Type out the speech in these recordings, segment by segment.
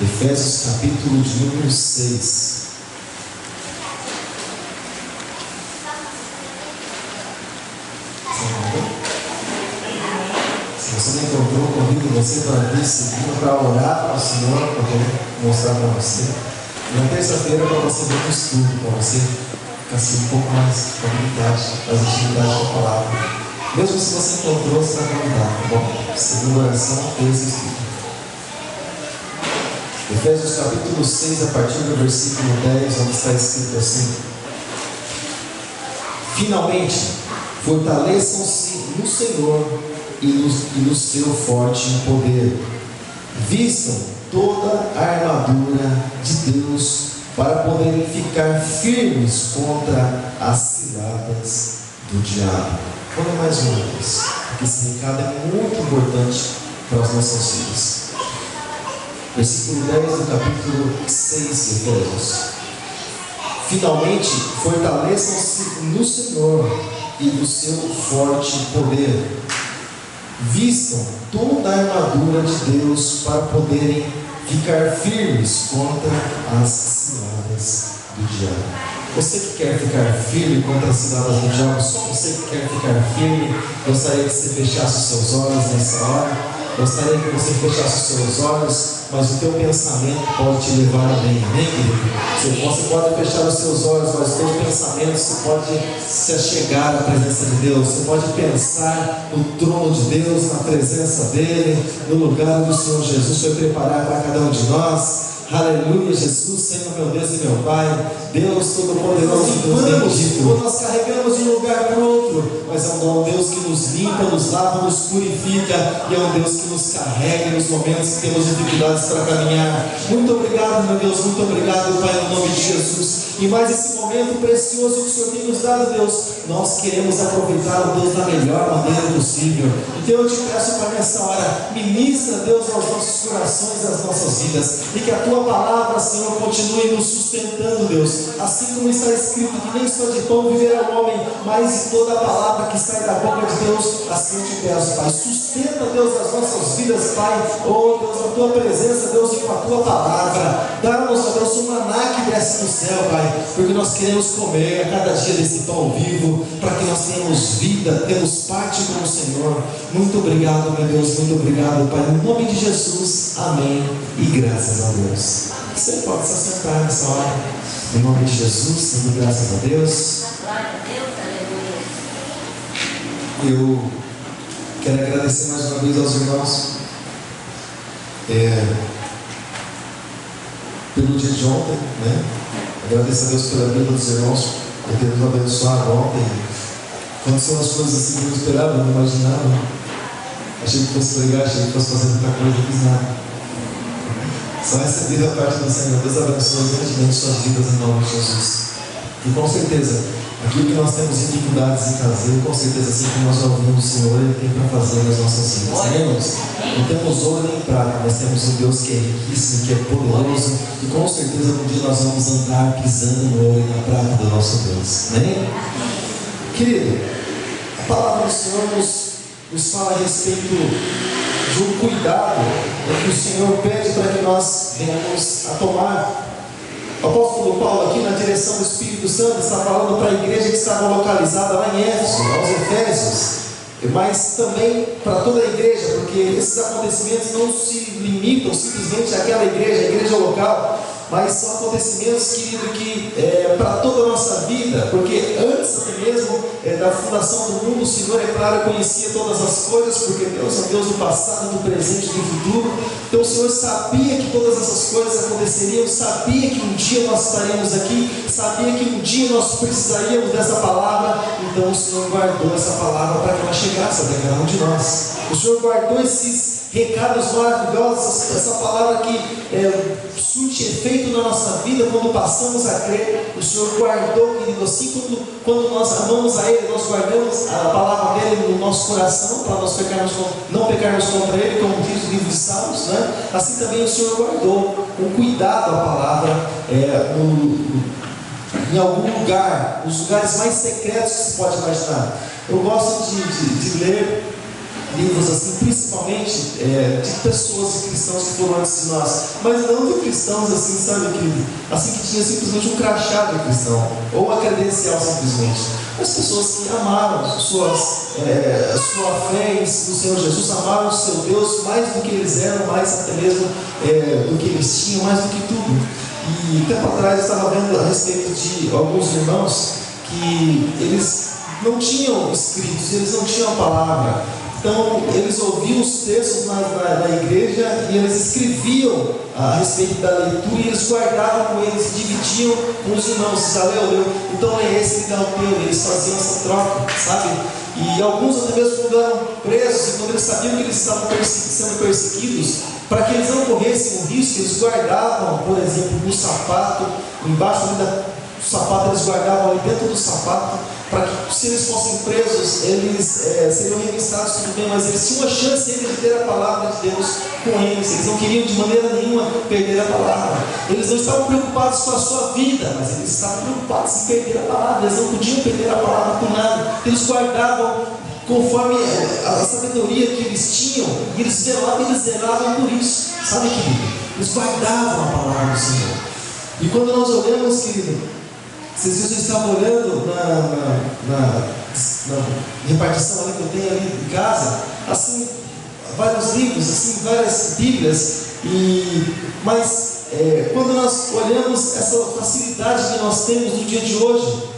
Efésios capítulo de número 6. Se você não encontrou, convido você para vir seguindo, para orar para o Senhor, para eu mostrar para você. Na terça-feira, para você ver o estudo, para você ficar assim um pouco mais com habilidade, mais intimidade com a palavra. Mesmo se você encontrou, você vai convidar, tá bom? Segunda oração, terça estudo. Efésios capítulo 6, a partir do versículo 10, onde está escrito assim: finalmente, fortaleçam-se no Senhor e no seu forte poder. Vistam toda a armadura de Deus para poderem ficar firmes contra as ciladas do diabo. Vamos mais uma vez, porque esse recado é muito importante para as nossas vidas. Versículo 10 do capítulo 6 de Efésios. Finalmente, fortaleçam-se no Senhor e no seu forte poder. Vistam toda a armadura de Deus para poderem ficar firmes contra as ciladas do diabo. Você que quer ficar firme contra as ciladas do diabo, você que quer ficar firme, gostaria que você fechasse os seus olhos nessa hora. Gostaria que você fechasse os seus olhos, mas o teu pensamento pode te levar a bem, amém, querido? Você pode fechar os seus olhos, mas o teu pensamento você pode se achegar à presença de Deus. Você pode pensar no trono de Deus, na presença dEle, no lugar do Senhor Jesus foi preparado para cada um de nós. Aleluia, Jesus, Senhor meu Deus e meu Pai, Deus Todo-Poderoso, Deus bendito. Quando nós carregamos de um lugar para o outro, mas é um Deus que nos limpa, nos lava, nos purifica, e é um Deus que nos carrega nos momentos que temos dificuldades para caminhar. Muito obrigado, meu Deus, muito obrigado, Pai, no nome de Jesus. E mais esse momento precioso que o Senhor tem nos dado, Deus, nós queremos aproveitar, Deus, da melhor maneira possível. Então eu te peço para nessa hora, ministra, Deus, aos nossos corações, às nossas vidas, e que a tua palavra, Senhor, continue nos sustentando, Deus, assim como está escrito que nem só de pão viverá o homem, mas de toda a palavra que sai da boca de Deus. Assim eu te peço, Pai, sustenta, Deus, as nossas vidas, Pai, oh Deus, a tua presença, Deus, e com a tua palavra, dá-nos, ó Deus, um maná que desce do céu, Pai, porque nós queremos comer a cada dia desse pão vivo, para que nós tenhamos vida, temos parte com o Senhor. Muito obrigado, meu Deus, muito obrigado, Pai, no nome de Jesus, amém, e graças a Deus. Você pode se assentar nessa hora, em nome de Jesus, dando graças a Deus. Eu quero agradecer mais uma vez aos irmãos pelo dia de ontem, né? Agradeço a Deus pela vida dos irmãos, por ter nos abençoado ontem. Aconteceu umas coisas assim que eu não esperava, não imaginava. Achei que fosse pregar, achei que fosse fazer muita coisa, não fiz nada. Só recebi da parte do Senhor. Deus abençoe grandemente suas vidas em nome de Jesus. E com certeza, aquilo que nós temos dificuldades em fazer, com certeza, assim como nós já ouvimos o Senhor, Ele tem para fazer nas nossas vidas. Amém, irmãos? Não temos ouro nem prata, mas temos um Deus que é riquíssimo, que é poderoso, e com certeza um dia nós vamos andar pisando no ouro e na prata do nosso Deus. Amém? Querido, a palavra do Senhor nos fala a respeito de um cuidado que o Senhor pede para que nós venhamos a tomar. O apóstolo Paulo, aqui na direção do Espírito Santo, está falando para a igreja que estava localizada lá em Éfeso, aos Efésios, mas também para toda a igreja, porque esses acontecimentos não se limitam simplesmente àquela igreja, a igreja local, mas são acontecimentos, querido, que para toda a nossa vida, porque antes até mesmo da fundação do mundo, o Senhor, é claro, conhecia todas as coisas, porque Deus é Deus do passado, do presente e do futuro. Então o Senhor sabia que todas essas coisas aconteceriam, sabia que um dia nós estaríamos aqui, sabia que um dia nós precisaríamos dessa palavra. Então o Senhor guardou essa palavra para que ela chegasse até cada um de nós. O Senhor guardou esses recados maravilhosos, essa palavra que surte efeito na nossa vida quando passamos a crer. O Senhor guardou, querido, assim quando nós amamos a Ele, nós guardamos a palavra dEle no nosso coração, para nós não pecarmos contra Ele, como diz o livro de Salmos, né? Assim também o Senhor guardou um cuidado à palavra em algum lugar, os lugares mais secretos que se pode imaginar. Eu gosto de ler livros assim, principalmente de pessoas, de cristãos que foram antes de nós, mas não de cristãos assim, sabe, assim que tinha simplesmente um crachá de cristão, ou uma credencial simplesmente, mas pessoas que amaram sua fé no Senhor Jesus, amaram o seu Deus mais do que eles eram, mais até mesmo do que eles tinham, mais do que tudo. E tempo atrás eu estava vendo a respeito de alguns irmãos que eles não tinham escritos, eles não tinham a palavra. Então eles ouviam os textos na igreja e eles escreviam a respeito da leitura e eles guardavam com eles, dividiam com os irmãos. Já leu? Então é esse que dá o teu. Eles faziam essa troca, sabe? E alguns até mesmo quando eram presos, e quando eles sabiam que eles estavam sendo perseguidos, para que eles não corressem o risco, eles guardavam, por exemplo, no sapato, embaixo do sapato, eles guardavam ali dentro do sapato, para que se eles fossem presos, eles seriam revistados, tudo bem, mas eles tinham a chance de ter a palavra de Deus com eles não queriam de maneira nenhuma perder a palavra, eles não estavam preocupados com a sua vida, mas eles estavam preocupados em perder a palavra, eles não podiam perder a palavra por nada, eles guardavam conforme a sabedoria que eles tinham, e eles zelavam por isso, sabe, querido? Eles guardavam a palavra do Senhor. E quando nós olhamos, querido, esses dias eu estava olhando na repartição ali que eu tenho ali em casa, assim, vários livros, assim, várias bíblias, mas quando nós olhamos essa facilidade que nós temos no dia de hoje,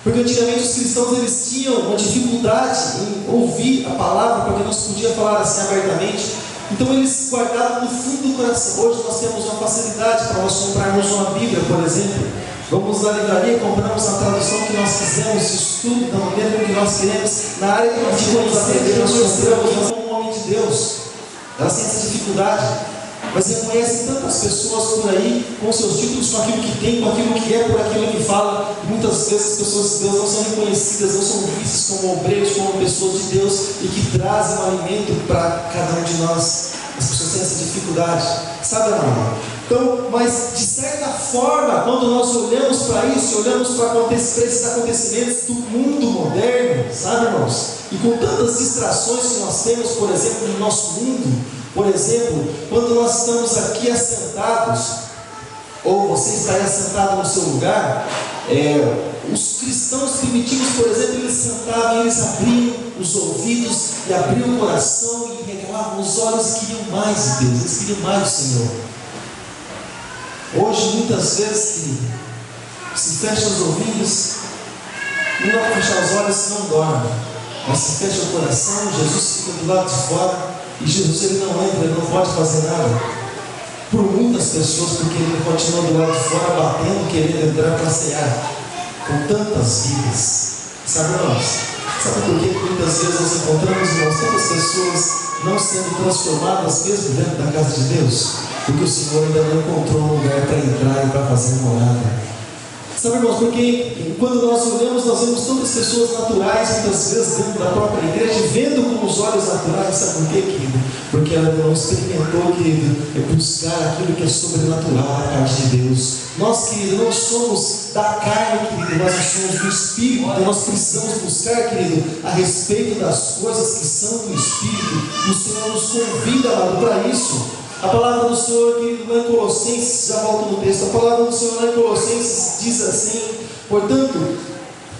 porque antigamente os cristãos eles tinham uma dificuldade em ouvir a palavra, porque não se podia falar assim abertamente, então eles guardavam no fundo do coração. Hoje nós temos uma facilidade para nós comprarmos uma Bíblia, por exemplo. Vamos na livraria, compramos a tradução que nós quisermos, estudo da maneira que nós queremos, na área que nós queremos aprender, nós compramos um homem de Deus. Elas têm essa dificuldade, mas reconhecem tantas pessoas por aí, com seus títulos, com aquilo que tem, com aquilo que é, por aquilo que fala. Muitas vezes as pessoas de Deus não são reconhecidas, não são vistas como obreiros, como pessoas de Deus, e que trazem um alimento para cada um de nós. As pessoas têm essa dificuldade, sabe, amado? Então, mas de certa forma, quando nós olhamos para isso, olhamos para esses acontecimentos do mundo moderno, sabe, irmãos? E com tantas distrações que nós temos, por exemplo, no nosso mundo, por exemplo, quando nós estamos aqui assentados, ou você está aí assentado no seu lugar, os cristãos primitivos, por exemplo, eles sentavam e eles abriam os ouvidos e abriam o coração e regalavam os olhos e queriam mais de Deus, eles queriam mais do Senhor. Hoje, muitas vezes, se fecha os ouvidos, não dá para fechar os olhos, não dorme, mas se fecha o coração, Jesus fica do lado de fora, e Jesus ele não entra, ele não pode fazer nada por muitas pessoas, porque ele continua do lado de fora batendo, querendo entrar para cear com tantas vidas, sabe, irmãos? Sabe por que muitas vezes nós encontramos, irmãos, tantas pessoas não sendo transformadas mesmo dentro da casa de Deus? Porque o Senhor ainda não encontrou um lugar para entrar e para fazer morada. Sabe, irmãos, porque quando nós olhamos, nós vemos tantas pessoas naturais, muitas vezes dentro da própria igreja, vendo com os olhos naturais. Sabe por quê, querido? Porque ela não experimentou, querido, buscar aquilo que é sobrenatural da parte de Deus. Nós, querido, não somos da carne, querido, nós somos do Espírito. Então nós precisamos buscar, querido, a respeito das coisas que são do Espírito. O Senhor nos convida, amado, para isso. A palavra do Senhor, querido, lá em Colossenses, já volto no texto, a palavra do Senhor lá em Colossenses diz assim: portanto,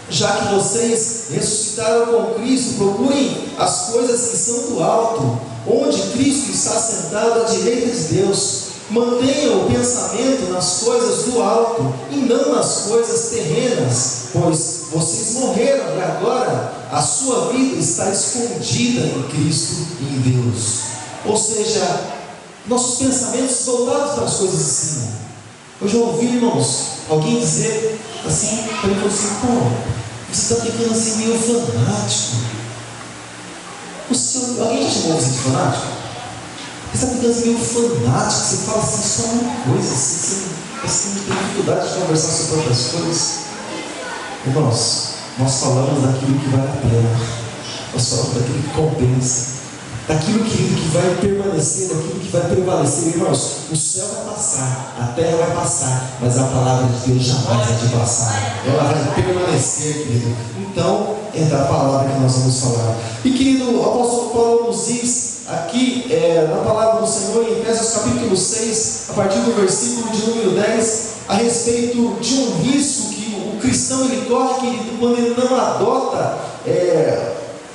já que vocês ressuscitaram com Cristo, procurem as coisas que são do alto, onde Cristo está sentado à direita de Deus. Mantenham o pensamento nas coisas do alto e não nas coisas terrenas, pois vocês morreram e agora a sua vida está escondida em Cristo e em Deus. Ou seja, nossos pensamentos voltados para as coisas de cima. Eu já ouvi, irmãos, alguém dizer assim, para mim, assim: pô, você está ficando assim meio fanático. Alguém já chamou você de fanático? Você está ficando assim meio fanático, você fala assim só uma coisa, assim, você não tem dificuldade de conversar sobre outras coisas. Irmãos, nós falamos daquilo que vale a pena, nós falamos daquilo que compensa, daquilo que vai permanecer, daquilo que vai prevalecer. Irmãos, o céu vai passar, a terra vai passar, mas a palavra de Deus jamais vai de passar, ela vai permanecer, querido. Então, é da palavra que nós vamos falar. E, querido, o apóstolo Paulo nos diz aqui na palavra do Senhor, em Efésios capítulo 6, a partir do versículo de número 10, a respeito de um risco que o cristão ele corre, que quando ele não adota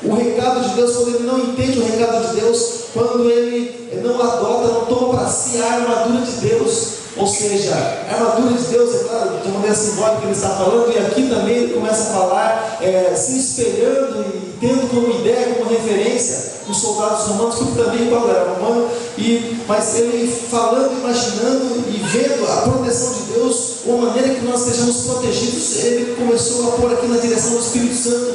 o recado de Deus, quando ele não entende o recado de Deus, quando ele não adota, não toma para si a armadura de Deus. Ou seja, a armadura de Deus, é claro, de maneira simbólica que ele está falando, e aqui também ele começa a falar, se espelhando e tendo como ideia, como referência, os soldados romanos, que também Paulo era romano, mas ele falando, imaginando e vendo a proteção de Deus, uma maneira que nós sejamos protegidos, ele começou a pôr aqui na direção do Espírito Santo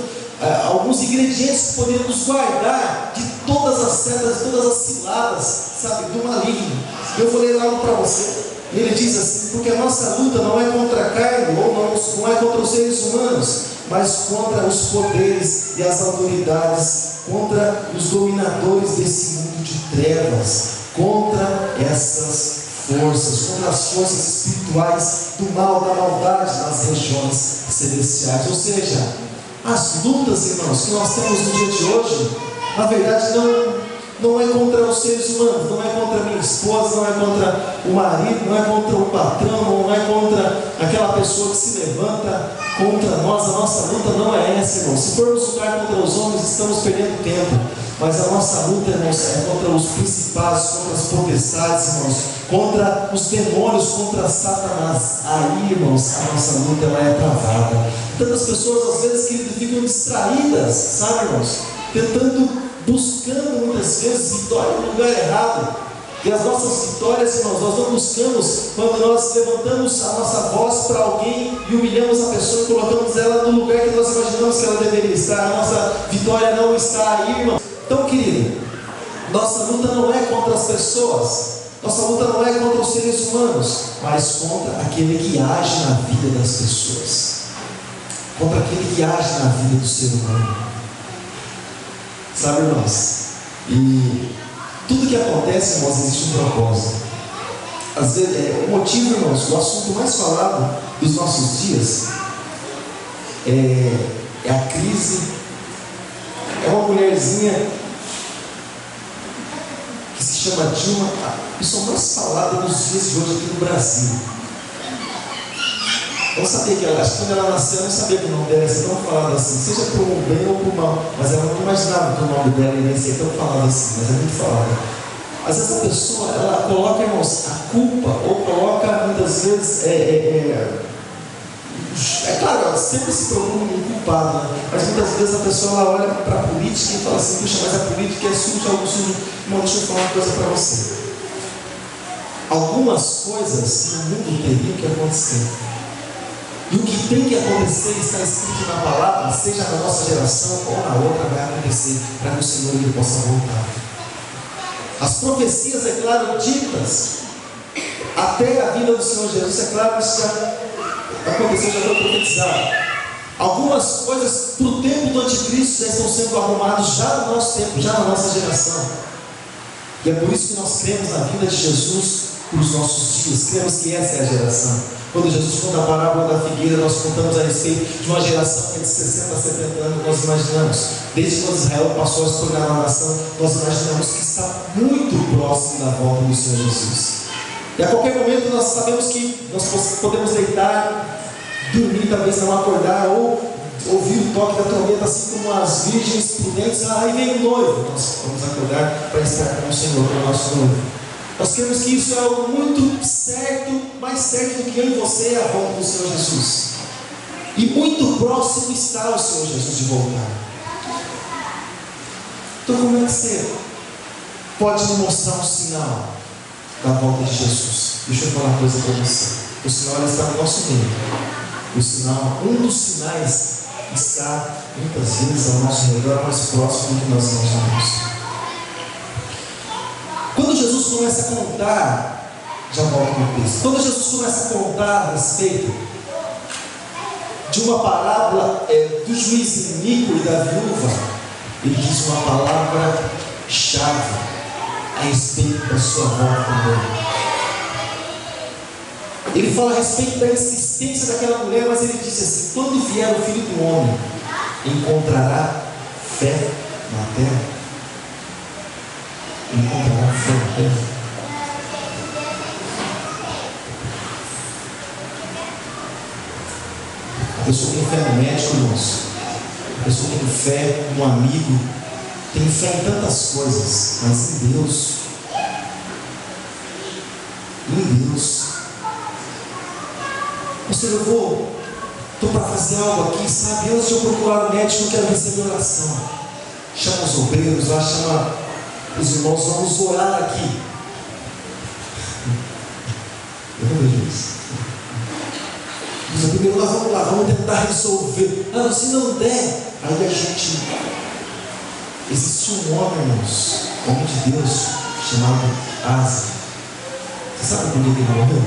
alguns ingredientes que poderiam nos guardar de todas as setas, todas as ciladas, sabe, do maligno. Eu vou ler algo para você. Ele diz assim: porque a nossa luta não é contra a carne, ou não é contra os seres humanos, mas contra os poderes e as autoridades, contra os dominadores desse mundo de trevas, contra essas forças, contra as forças espirituais do mal, da maldade nas regiões celestiais. Ou seja, as lutas, irmãos, que nós temos no dia de hoje, na verdade não é contra os seres humanos, não é contra a minha esposa, não é contra o marido, não é contra o patrão, não é contra aquela pessoa que se levanta contra nós. A nossa luta não é essa, irmãos. Se formos lutar contra os homens, estamos perdendo tempo. Mas a nossa luta, irmãos, é contra os principados, contra as potestades, irmãos, contra os demônios, contra Satanás. Aí, irmãos, a nossa luta ela é travada. Tantas pessoas, às vezes, que ficam distraídas, sabe, irmãos? Buscando muitas vezes vitória no lugar errado. E as nossas vitórias, irmãos, nós não buscamos quando nós levantamos a nossa voz para alguém e humilhamos a pessoa e colocamos ela no lugar que nós imaginamos que ela deveria estar. A nossa vitória não está aí, irmão. Então, querido, nossa luta não é contra as pessoas, nossa luta não é contra os seres humanos, mas contra aquele que age na vida das pessoas, contra aquele que age na vida do ser humano. Sabe, irmãos? E tudo que acontece, irmãos, existe um propósito. Às vezes, o motivo, irmãos, o assunto mais falado dos nossos dias é a crise. É uma mulherzinha que se chama Dilma, a pessoa mais falada nos dias de hoje aqui no Brasil. Eu não sabia que ela, acho que quando ela nasceu, eu não sabia que o nome dela ia ser tão falado assim, seja por um bem ou por mal, mas eu não imaginava que o nome dela ia ser tão falado assim, mas é muito falado. Às vezes a pessoa, ela coloca, irmãos, a culpa, ou coloca muitas vezes, claro, ela sempre se procura um culpado, né? Mas muitas vezes a pessoa ela olha para a política e fala assim: puxa, mas a política é sujo de algo sujo. Irmão, deixa eu falar uma coisa para você. Algumas coisas no mundo teriam que acontecer. E o que tem que acontecer está escrito na palavra, seja na nossa geração ou na outra, vai acontecer para que o Senhor ele possa voltar. As profecias, é claro, ditas até a vinda do Senhor Jesus, é claro, isso já aconteceu, já foi profetizado. Algumas coisas para o tempo do anticristo já estão sendo arrumadas já no nosso tempo, já na nossa geração. E é por isso que nós cremos na vinda de Jesus para os nossos dias. Cremos que essa é a geração. Quando Jesus conta a parábola da figueira, nós contamos a respeito de uma geração que é de 60 a 70 anos. Nós imaginamos, desde quando Israel passou a se tornar uma nação, nós imaginamos que está muito próximo da volta do Senhor Jesus. E a qualquer momento nós sabemos que nós podemos deitar, dormir, talvez não acordar, ou ouvir o toque da trombeta, assim como as virgens prudentes. Aí vem o noivo, nós vamos acordar para estar com o Senhor, com o nosso noivo. Nós queremos que isso é algo muito certo, mais certo do que eu e você, é a volta do Senhor Jesus. E muito próximo está o Senhor Jesus de voltar. Então como é que você pode me mostrar um sinal da volta de Jesus? Deixa eu falar uma coisa para você. O sinal está no nosso meio. O sinal, um dos sinais está muitas vezes ao nosso redor, mais próximo do que nós imaginamos. Quando Jesus começa a contar, já volto no texto, quando Jesus começa a contar a respeito de uma parábola do juiz iníquo e da viúva, ele diz uma palavra-chave a respeito da sua volta também. Ele fala a respeito da insistência daquela mulher, mas ele diz assim: quando vier o Filho do Homem, encontrará fé na terra? Ele encontrará fé. A pessoa tem fé no médico, irmãos. A pessoa tem fé no amigo. Tem fé em tantas coisas, mas em Deus. Em Deus. Pastor, estou para fazer algo aqui, sabe? Antes de eu procurar o médico, eu quero receber oração. Chama os obreiros lá, chama os irmãos, vamos orar aqui. Eu não vejo isso. Diz, primeiro nós vamos lá, vamos tentar resolver. Ah, se não der, aí a gente. Existe um homem, irmãos, homem de Deus, chamado Asa. Você sabe por que ele morreu?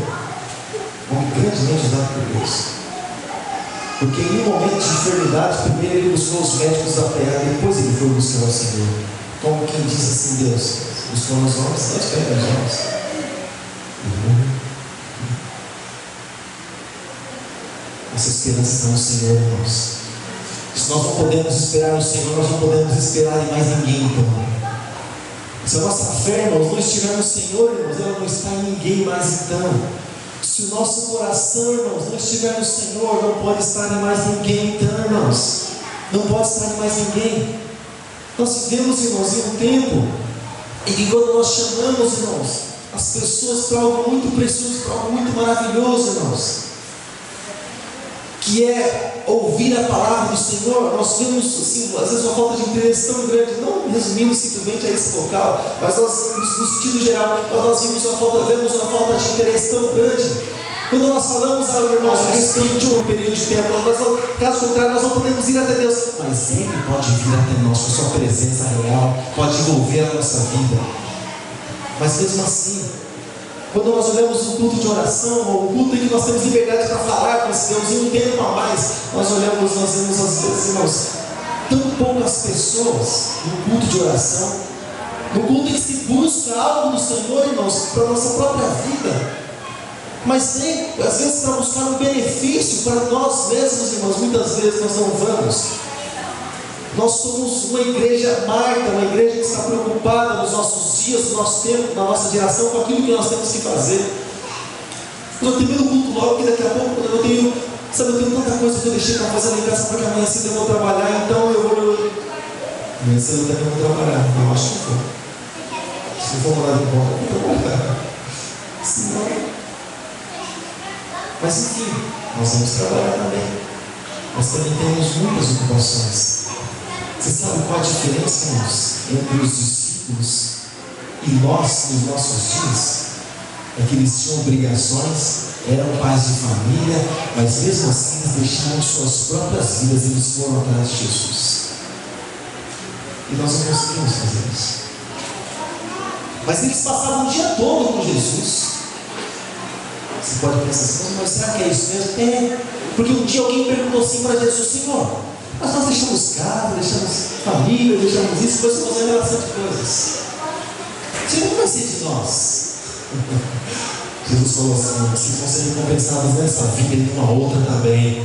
Um homem grandemente usado por Deus. Porque em um momento de enfermidade, primeiro ele buscou os médicos da terra, depois ele foi buscar o Senhor. Como quem diz assim, Deus, buscou nos homens, não espera nos homens. Essa esperança está no Senhor, irmãos. Se nós não podemos esperar no Senhor, nós não podemos esperar em mais ninguém, então. Se a nossa fé, irmãos, não estiver no Senhor, irmãos, ela não está em ninguém mais, então. Se o nosso coração, irmãos, não estiver no Senhor, não pode estar em mais ninguém, então, irmãos. Não pode estar em mais ninguém. Nós vivemos, irmãos, em um tempo em que quando nós chamamos, irmãos, as pessoas para algo muito precioso, para algo muito maravilhoso, irmãos, que é ouvir a palavra do Senhor, nós vemos, assim, às vezes uma falta de interesse tão grande, não resumindo simplesmente a esse local, mas nós, no sentido geral, nós vemos uma falta de interesse tão grande. Quando nós falamos, irmãos, a respeito de um período de tempo, caso contrário, nós não podemos ir até Deus, mas Ele pode vir até nós com a sua presença real, pode envolver a nossa vida. Mas mesmo assim, quando nós olhamos um culto de oração, ou um culto em que nós temos liberdade para falar com esse Deus, e um tempo a mais, nós vemos às vezes, irmãos, tão poucas pessoas no culto de oração, no culto em que se busca algo do Senhor, irmãos, para a nossa própria vida, mas nem, às vezes, para buscar um benefício para nós mesmos, irmãos. Muitas vezes nós não vamos. Nós somos uma igreja Marta, uma igreja que está preocupada nos nossos dias, no nosso tempo, na nossa geração, com aquilo que nós temos que fazer. Eu termino o culto logo, que daqui a pouco eu tenho tanta coisa que eu deixei para fazer lá em casa, porque amanhã cedo eu vou trabalhar, então eu vou. Amanhã cedo eu também vou trabalhar, eu acho que vou. Se for morar de volta, eu vou trabalhar. Senão. Mas enfim, nós vamos trabalhar também. Nós também temos muitas ocupações. Você sabe qual a diferença, irmãos, entre os discípulos e nós nos nossos dias? É que eles tinham obrigações, eram pais de família, mas mesmo assim eles deixaram suas próprias vidas e eles foram atrás de Jesus. E nós não conseguimos fazer isso. Mas eles passavam o dia todo com Jesus. Você pode pensar assim, mas será que é isso mesmo? É, porque um dia alguém perguntou assim para Jesus: Senhor, mas nós deixamos casa, deixamos família, deixamos isso, depois vamos fazer relação de coisas. Senhor, não vai ser de nós. Jesus falou assim: vocês vão ser recompensados nessa vida e em uma outra também.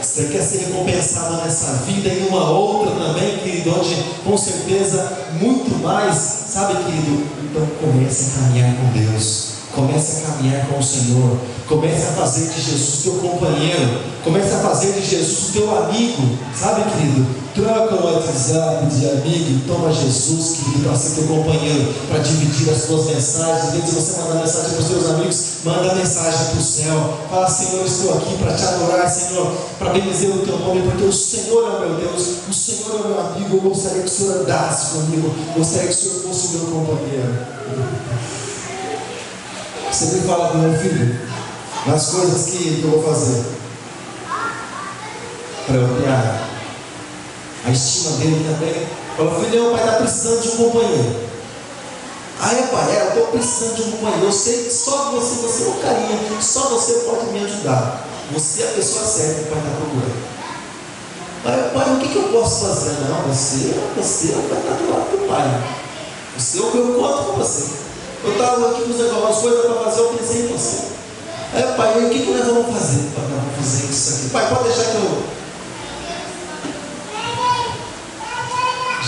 Você quer ser recompensado nessa vida e em uma outra também, querido, onde com certeza muito mais, sabe, querido? Então comece a caminhar com Deus. Comece a caminhar com o Senhor. Comece a fazer de Jesus teu companheiro. Comece a fazer de Jesus teu amigo. Sabe, querido? Troca o WhatsApp de amigo e toma Jesus, querido, para ser teu companheiro, para dividir as tuas mensagens. Às vezes você manda mensagem para os teus amigos, manda mensagem para o céu. Fala: Senhor, estou aqui para te adorar, Senhor, para bendizer o teu nome, porque o Senhor é o meu Deus, o Senhor é o meu amigo. Eu gostaria que o Senhor andasse comigo, gostaria que o Senhor fosse o meu companheiro. Você me fala com meu filho nas coisas que eu vou fazer para eu ter a estima dele também. Fala: filhão, o pai está precisando de um companheiro. Ah, é, pai, eu estou precisando de um companheiro. Eu sei que só você é um carinha, só você pode me ajudar. Você é a pessoa certa que o pai está procurando. Pai, o que eu posso fazer? Não, você vai estar do lado do pai. Você é o que eu conto com você. Eu estava aqui com algumas coisas para fazer, eu pensei em você. Aí, pai, o que nós vamos fazer? Pai, nós vamos fazer isso aqui. Pai, pode deixar que eu.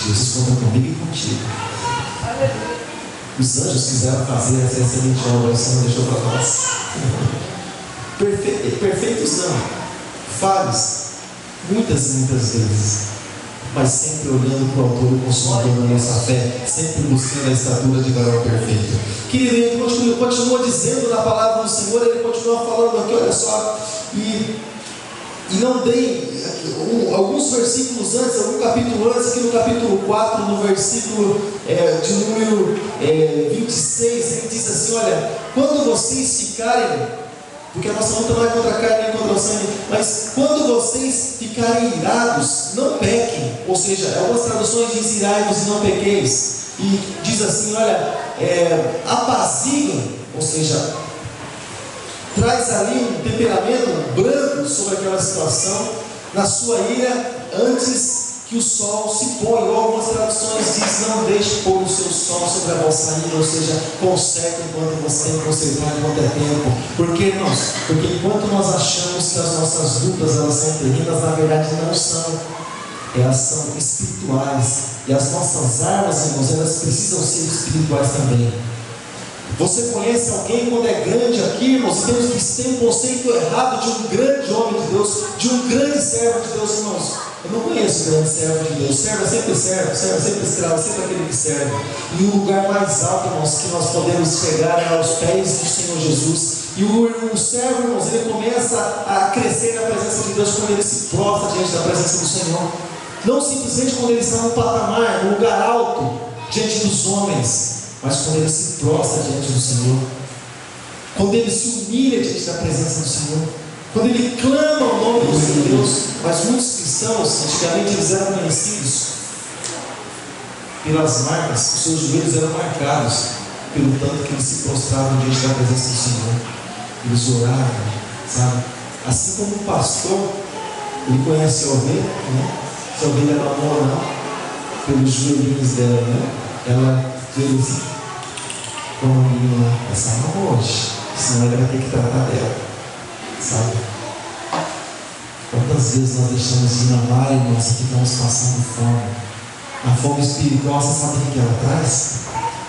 Jesus conta comigo e contigo. Os anjos quiseram fazer essa excelente obra, o Senhor deixou para nós. Perfeitos não, falhos, muitas vezes, mas sempre olhando para o autor e consumador da nossa fé, sempre buscando a estatura de varão perfeito. Querido, ele continua dizendo na palavra do Senhor, ele continua falando aqui, olha só, e não dei alguns versículos antes, algum capítulo antes, aqui no capítulo 4, no versículo de número 26, ele diz assim: olha, quando vocês ficarem, porque a nossa luta não é contra a carne nem contra o sangue, mas quando vocês ficarem irados, não pequem. Ou seja, algumas traduções dizem irai-vos e não pequeis, e diz assim, olha, apaziguem, ou seja, traz ali um temperamento brando sobre aquela situação, na sua ira, antes que o sol se ponha. Ou algumas traduções dizem: não deixe pôr o seu sol sobre a vossa ira, ou seja, conserte enquanto você tem que consertar, enquanto é tempo. Por que, irmãos? Porque enquanto nós achamos que as nossas lutas elas são terrenas, na verdade não são. Elas são espirituais, e as nossas armas, irmãos, elas precisam ser espirituais também. Você conhece alguém quando é grande aqui, irmãos? Temos que ter um conceito errado de um grande homem de Deus, de um grande servo de Deus, irmãos. Eu não conheço grande servo de Deus. Servo é sempre escravo, sempre aquele que serve. E o lugar mais alto, irmãos, que nós podemos chegar é aos pés do Senhor Jesus. E o servo, irmãos, ele começa a crescer na presença de Deus quando ele se prostra diante da presença do Senhor. Não simplesmente quando ele está no patamar, no lugar alto, diante dos homens, mas quando ele se prostra diante do Senhor, quando ele se humilha diante da presença do Senhor, quando ele clama o nome do seu Deus. Mas muitos cristãos, antigamente, eles eram conhecidos pelas marcas, os seus joelhos eram marcados pelo tanto que eles se prostravam diante da presença do Senhor. Eles oravam, sabe? Assim como o pastor, ele conhece a ovelha, né? Se a ovelha mamou ou não, pelos joelhinhos dela, né? Ela diz assim: como a menina, essa mamou hoje, senão ela vai ter que tratar dela, sabe? Quantas vezes nós deixamos de mamar e nós ficamos passando fome? A fome espiritual, você sabe o que ela traz?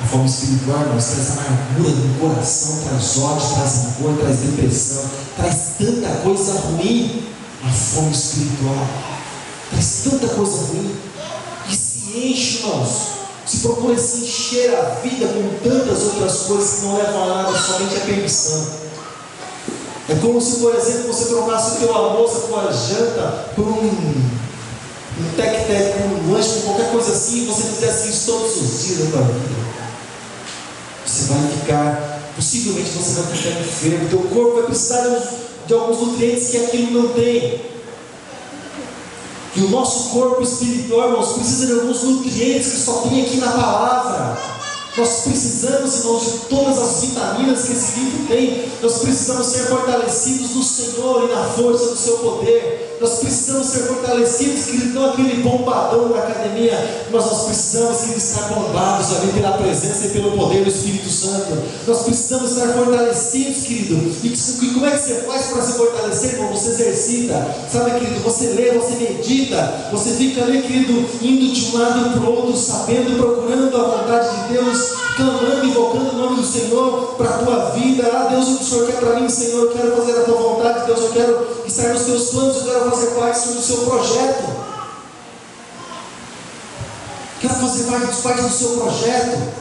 A fome espiritual, irmãos, traz amargura no coração, traz ódio, traz rancor, traz depressão, traz tanta coisa ruim. A fome espiritual traz tanta coisa ruim e se enche, irmãos. Se procura se encher a vida com tantas outras coisas que não levam a nada, somente a perdição. É como se, por exemplo, você trocasse o teu almoço, a tua janta, por um tec-tec, um lanche, por qualquer coisa assim, e você fizesse isso todos os dias da tua vida. Você vai ficar, possivelmente você vai ficar enfermo, teu corpo vai precisar de alguns nutrientes que aquilo não tem. E o nosso corpo espiritual, irmãos, precisa de alguns nutrientes que só tem aqui na palavra. Nós precisamos, irmãos, de todas as vitaminas que esse livro tem. Nós precisamos ser fortalecidos no Senhor e na força do seu poder. Nós precisamos ser fortalecidos, querido, não aquele bombadão na academia, mas nós precisamos, querido, estar bombados ali pela presença e pelo poder do Espírito Santo. Nós precisamos estar fortalecidos, querido. E como é que você faz para se fortalecer, irmão? Você exercita, sabe, querido? Você lê, você medita, você fica ali, querido, indo de um lado para o outro, sabendo, procurando a vontade de Deus, clamando, invocando o nome do Senhor para a tua vida. Ah, Deus, o que o Senhor quer para mim, Senhor? Eu quero fazer a tua vontade, Deus, eu quero estar nos teus planos, eu quero fazer parte do seu projeto. Quero fazer parte do seu projeto.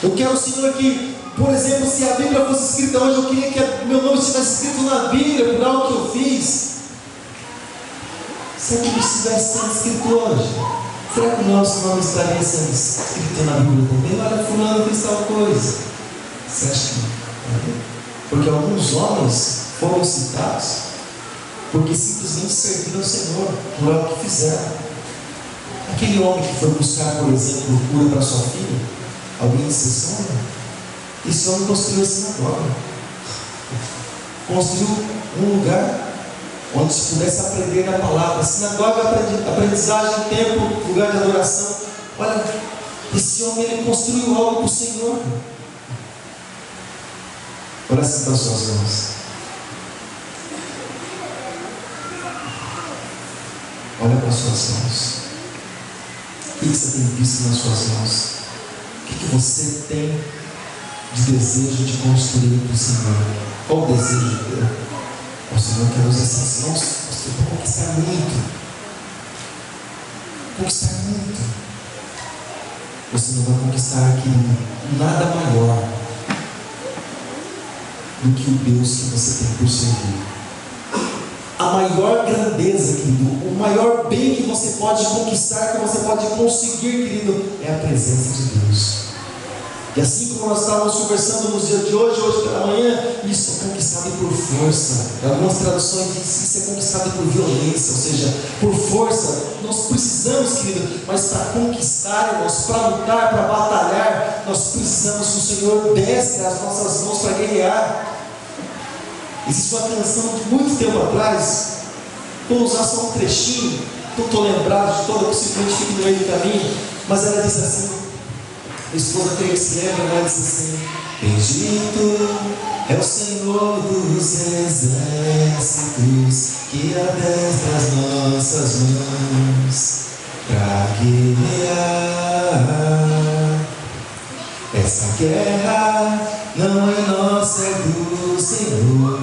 Eu quero, Senhor, que, por exemplo, se a Bíblia fosse escrita hoje, eu queria que meu nome estivesse escrito na Bíblia por algo que eu fiz. Se a Bíblia estivesse sendo escrito hoje, será que o nosso nome estaria sendo escrito na Bíblia também? Olha, fulano fez tal coisa. Você acha que não? Porque alguns homens foram citados porque simplesmente serviram ao Senhor por algo que fizeram. Aquele homem que foi buscar, por exemplo, cura para sua filha, alguém disse assim: olha, esse homem construiu a sinagoga, construiu um lugar onde se pudesse aprender a palavra. Sinagoga, aprendizagem, templo, lugar de adoração. Olha, esse homem, ele construiu algo para o Senhor. Olha assim para as suas mãos. Olha para as suas mãos. O que você tem visto nas suas mãos? O que que você tem de desejo de construir para o Senhor? Qual o desejo de Deus? O Senhor quer nos assim, nossa, você vai conquistar muito. Conquistar muito. Você não vai conquistar aqui nada maior do que o Deus que você tem por servir. A maior grandeza, querido, o maior bem que você pode conquistar, que você pode conseguir, querido, é a presença de Deus. E assim como nós estávamos conversando nos dias de hoje pela manhã, isso é conquistado por força. Em algumas traduções diz que isso é conquistado por violência, ou seja, por força. Nós precisamos, querido, mas para conquistar, irmãos, para lutar, para batalhar, nós precisamos que o Senhor desce as nossas mãos para guerrear. Existe uma canção de muito tempo atrás, vou usar só um trechinho, não estou lembrado de toda, possivelmente fique no meio do caminho, mas ela diz assim, a esposa creio que se lembra, ela diz assim: bendito é o Senhor dos exércitos, que adestra as nossas mãos para guerrear. Essa guerra não é nossa, é do Senhor.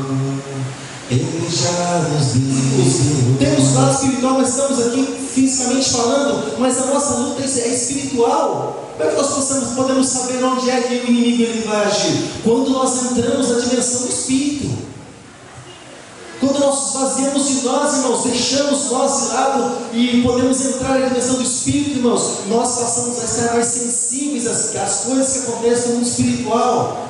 Ele já nos deu. Temos lado espiritual, nós estamos aqui fisicamente falando, mas a nossa luta é espiritual. Como é que nós podemos saber onde é que o inimigo ele vai agir? Quando nós entramos na dimensão do Espírito. Quando nós esvaziamos de nós, irmãos, deixamos nós de lado e podemos entrar na dimensão do Espírito, irmãos, nós passamos a estar mais sensíveis às coisas que acontecem no mundo espiritual.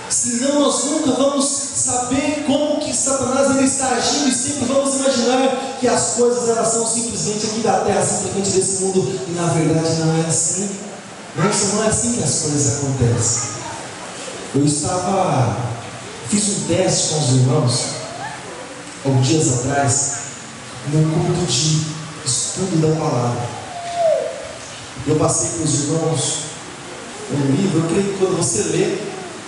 Senão nós nunca vamos saber como que Satanás ele está agindo, e sempre vamos imaginar que as coisas elas são simplesmente aqui da terra, simplesmente desse mundo, e na verdade não é assim. Não é assim que as coisas acontecem. Fiz um teste com os irmãos alguns dias atrás, num culto de estudo da palavra. Eu passei para os irmãos um livro. Eu creio que quando você lê,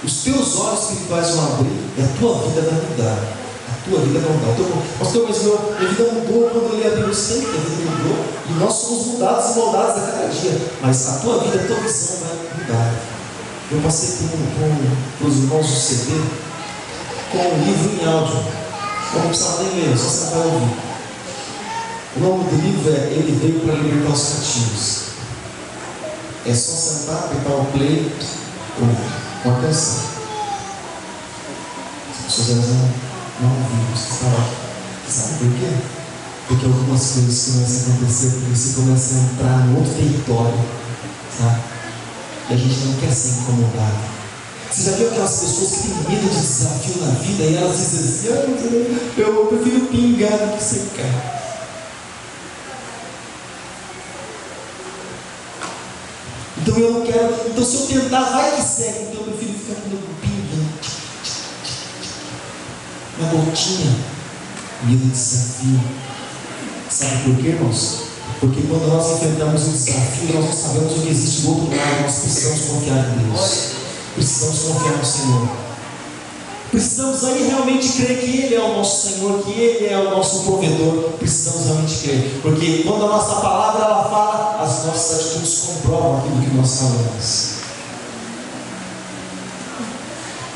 os teus olhos espirituais vão abrir e a tua vida vai mudar. A tua vida vai mudar. Pastor, mas minha vida mudou quando eu li a Bíblia. Eu sei que a vida mudou e nós somos mudados e moldados a cada dia, mas a tua vida, a tua visão vai mudar. Eu passei para os irmãos do CD com um livro em áudio. Eu não precisava nem ler, só você vai ouvir. O nome do livro é Ele Veio para Libertar os Cativos. É só sentar, apertar o play, com atenção. As pessoas não ouviram o que está lá. Sabe por quê? Porque algumas coisas começam a acontecer, porque você começa a entrar em outro território, sabe? E a gente não quer ser incomodado. Você já viu aquelas pessoas que têm medo de desafio na vida e elas dizem assim: eu prefiro pingar do que secar. Então eu não quero. Então se eu tentar, vai que seca. Então eu prefiro ficar com o pingo. Uma gotinha. Medo de desafio. Sabe por quê, irmãos? Porque quando nós enfrentamos um desafio, nós não sabemos o que existe do outro lado. Nós precisamos confiar em Deus. Precisamos confiar no Senhor. Precisamos aí realmente crer que Ele é o nosso Senhor, que Ele é o nosso provedor. Precisamos realmente crer, porque quando a nossa palavra ela fala, as nossas atitudes comprovam aquilo que nós falamos.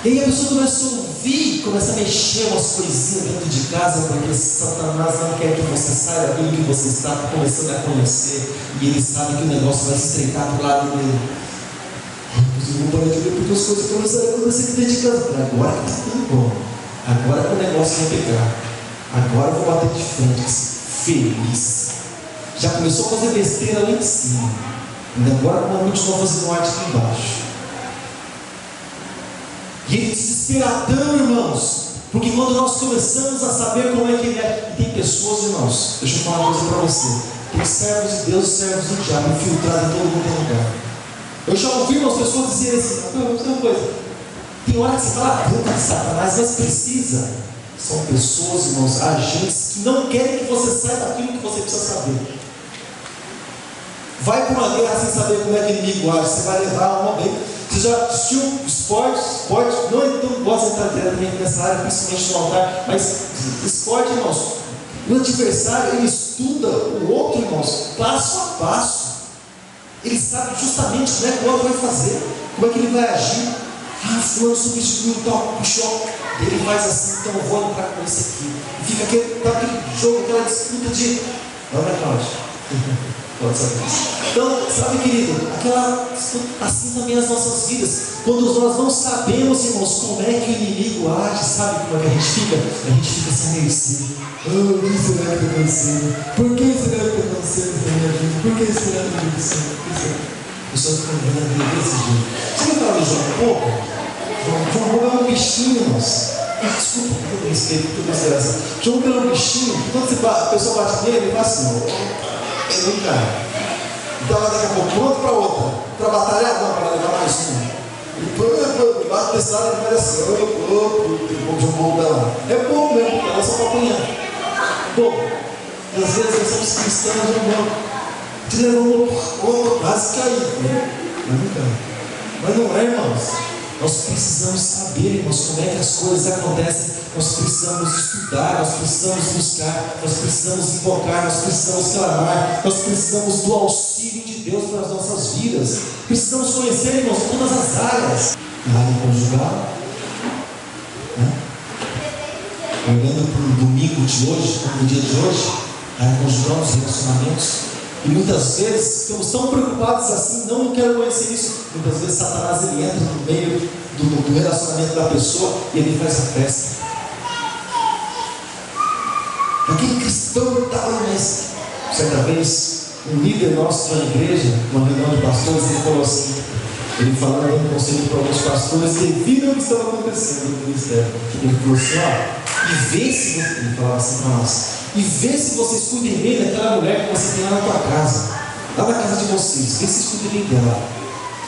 E aí a pessoa começa a ouvir, começa a mexer umas coisinhas dentro de casa, porque Satanás não quer que você saia daquilo que você está começando a conhecer, e ele sabe que o negócio vai se estreitar para o lado dele. Eu vou parar de ver porque as coisas começaram a acontecer aqui dentro de casa. Agora que está tudo bom. Agora que o negócio vai pegar. Agora eu vou bater de frente. Feliz. Já começou a fazer besteira lá em cima. E agora não continua fazendo arte aqui embaixo. E ele desesperadão, irmãos. Porque quando nós começamos a saber como é que ele é. E tem pessoas, irmãos. Deixa eu falar uma coisa para você. Tem servos de Deus e servos do diabo infiltrados em todo mundo lugar. Eu já ouvi umas pessoas dizerem assim: vamos uma coisa. Tem hora que você fala a boca de Satanás, mas precisa. São pessoas, irmãos, agentes que não querem que você saia daquilo que você precisa saber. Vai para uma guerra sem saber como é que o inimigo age. Você vai levar uma bem. Você já assistiu esporte? Não é tão gosto de entrar diretamente nessa área, principalmente no altar, mas esporte, irmãos. O adversário, ele estuda o outro, irmãos, passo a passo. Ele sabe justamente como é que o outro vai fazer, como é que ele vai agir. Ah, fulano substituiu o tal, puxou. Ele faz assim, então eu vou entrar com esse aqui. E fica aquele jogo, aquela disputa de... Não é, Cláudio? Pode saber. Então, sabe, querido, assim também as nossas vidas. Quando nós não sabemos, irmãos, como é que o inimigo age, sabe como é que a gente fica? A gente fica sem mercê. O que será que está acontecendo? Por que será que está acontecendo na minha vida? Por que será que está acontecendo? As pessoas ficam vendo a vida desse jeito. Você vai falar do João um pouco? João é um bichinho, irmãos. Desculpa, eu respeito, tudo isso. João é um bichinho. Quando a pessoa bate nele, ele faz assim, ele não cai. Então daqui a pouco, pronto para outra. Para batalhar, não, para levar mais uma. Ele bate desse lado, ele vai assim, o João volta lá. É bom mesmo, ela só para apanhar. Bom, às vezes nós somos cristãos, irmão. Te levamos quase cair. Mas não é, irmãos. Nós precisamos saber, irmãos, como é que as coisas acontecem. Nós precisamos estudar, nós precisamos buscar, nós precisamos invocar, nós precisamos clamar, nós precisamos do auxílio de Deus para as nossas vidas. Precisamos conhecer, irmãos, todas as áreas. Na área conjugal, né? Olhando para o domingo de hoje, para o dia de hoje, a área conjugal, os relacionamentos. E muitas vezes ficamos tão preocupados assim, não quero conhecer isso. Muitas vezes Satanás ele entra no meio do relacionamento da pessoa e ele faz a festa. Aquele cristão estava, mas certa vez, um líder nosso na igreja, numa reunião de pastores, ele falou assim, ele falando no conselho para alguns pastores, que viram o que estava acontecendo no ministério. Ele falou assim, ó, e vê se, ele falava assim para nós, e vê se vocês cuidem bem daquela mulher que você tem lá na tua casa, lá na casa de vocês, vê se vocês cuidem bem dela.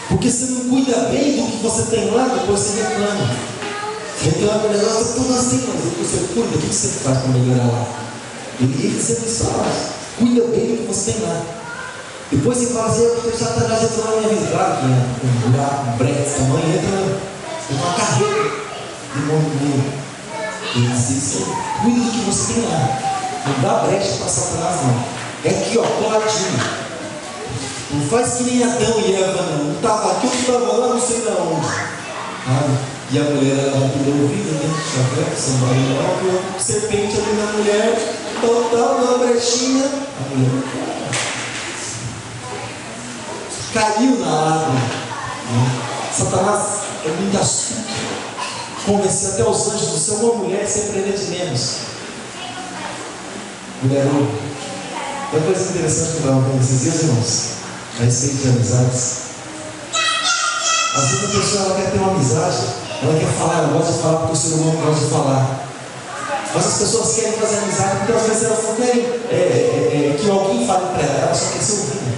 Porque se não cuida bem do que você tem lá, depois você reclama. Reclama, o negócio tudo assim, mas depois você cuida, o que você faz para melhorar lá? Ele sempre fala, cuida bem do que você tem lá. Depois você fala assim, o Satanás entrou na minha vida, claro que é um buraco, um breque desse tamanho, entra uma carreira de movimento. Ele diz isso, cuida do que você tem lá. Não dá brecha para Satanás, não. É aqui, ó, coladinho. Não faz que nem Adão e Eva, não. Um estava aqui, outro estava lá, não sei de onde. E a mulher, ela pegou o ouvido, né? A serpente ali na mulher, então dá uma brechinha. A mulher caiu na água. Satanás é muito astuto. Convencer até os anjos do céu, uma mulher sem aprender de menos. Mulherão. É uma coisa interessante que eu estava vendo esses dias, irmãos, a respeito de amizades. Às vezes a pessoa ela quer ter uma amizade, ela quer falar, ela gosta de falar porque o ser humano gosta de falar. Mas as pessoas querem fazer amizade porque às vezes elas não querem que alguém fale para ela, ela só quer ser ouvida.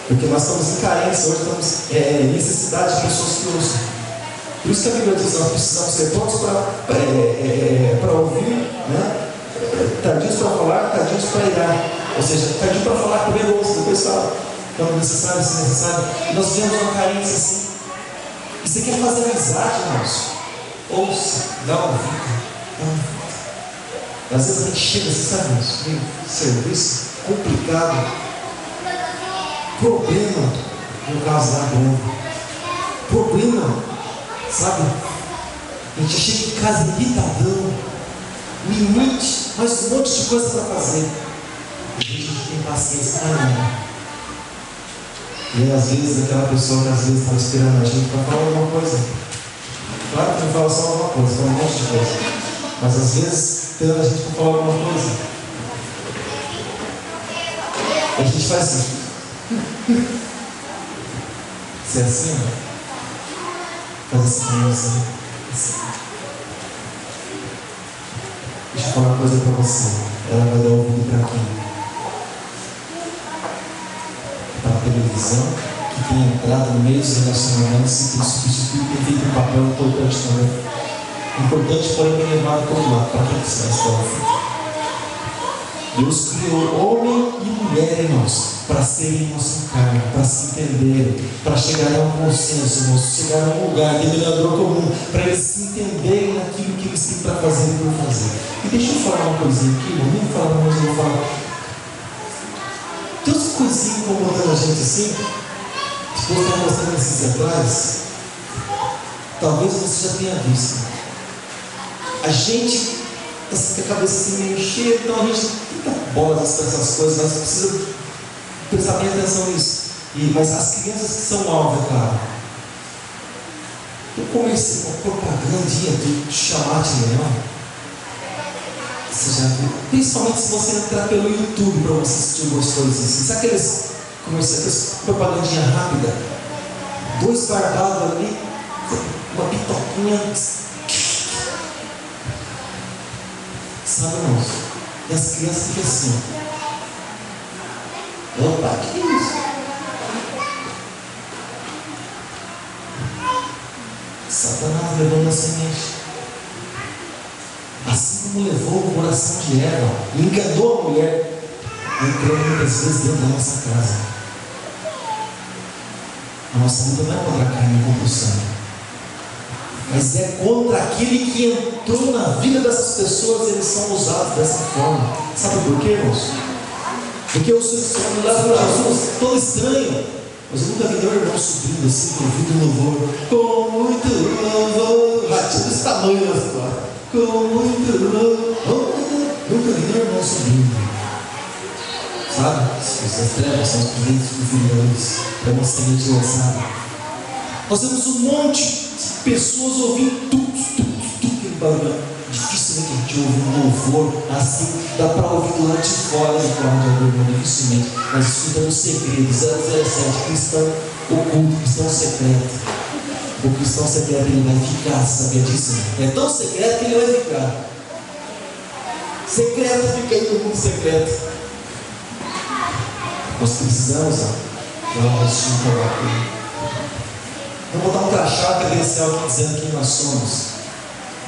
Porque nós estamos em carência, hoje estamos em necessidade de pessoas que ouçam. Por isso que a Bíblia diz que nós precisamos ser prontos para ouvir, né? Tardios para falar, tardios para irar. Ou seja, tardio para falar, primeiro ouça, depois fala. Quando necessário, se necessário. E nós vivemos uma carência assim. E você quer fazer amizade, irmãos? Ouça, dá uma vida. Às vezes a gente chega, você sabe, meio serviço complicado. Problema no caso da grana. Problema, sabe? A gente chega em casa irritadão, limite, mas um monte de coisa para fazer. E a gente tem paciência nenhuma. E às vezes aquela pessoa que às vezes está esperando a gente para falar alguma coisa. Claro que não fala só alguma coisa, fala um monte de coisa. Mas às vezes esperando a gente para falar alguma coisa. E a gente faz assim. Você é assim, ó. Faz assim, assim. Deixa eu falar uma coisa para você. Ela vai dar ouvido para quem? Para a televisão, que tem entrado no meio dos relacionamentos e tem substituído, tem feito um papel importante também. Importante, porém, bem levado para o lado. Para quem que você vai estar ouvindo? Deus criou homem e mulher, irmãos, para serem nossa carne, para se entenderem, para chegar a um consenso, irmãos, chegar a um lugar denominador comum, para eles se entenderem naquilo que eles têm para fazer e por fazer. E deixa eu falar uma coisinha aqui, não vou falar, mas eu vou falar. Tem umas coisinhas incomodando a gente assim. Estou mostrando esses exemplares. Talvez você já tenha visto. A gente está com a cabeça assim meio cheia, então a gente fica bola para essas coisas, mas precisa prestar bem atenção nisso. Mas as crianças que são alvo, é claro. Eu comecei uma propagandinha de chamate leão. Você já viu? Principalmente se você entrar pelo YouTube para você assistir algumas coisas assim. Sabe aqueles propagandinha rápida? 2 barbados ali, uma pitoquinha. Sabe, irmãos? E as crianças ficam assim. Opa, que é isso? Satanás levando a semente. Assim como levou o coração de Eva e enganou a mulher, entrando muitas vezes dentro da nossa casa. A nossa luta não é contra a carne e contra o sangue, mas é contra aquele que entrou na vida dessas pessoas e eles são usados dessa forma. Sabe por quê, irmãos? Porque eu sou olhado para Jesus, todo estranho, mas eu nunca vi meu irmão subindo assim, ouvindo louvor, com muito louvor, ratinho desse tamanho na história, com muito louvor. Nunca vi meu irmão subindo. Sabe? As trevas são os presentes dos vilões, é uma semente lançada. Nós temos um monte de pessoas ouvindo aquele barulho. Dificilmente a gente ouve um louvor assim, dá para ouvir do lado de fora do carro de algum, dificilmente, mas escuta no segredo, 007, cristão oculto, cristão secreto. O cristão secreto ele vai ficar, sabia disso? É tão secreto que ele vai ficar. Secreto fica aí no mundo secreto. Nós precisamos, vamos botar um crachá credencial aqui dizendo quem nós somos.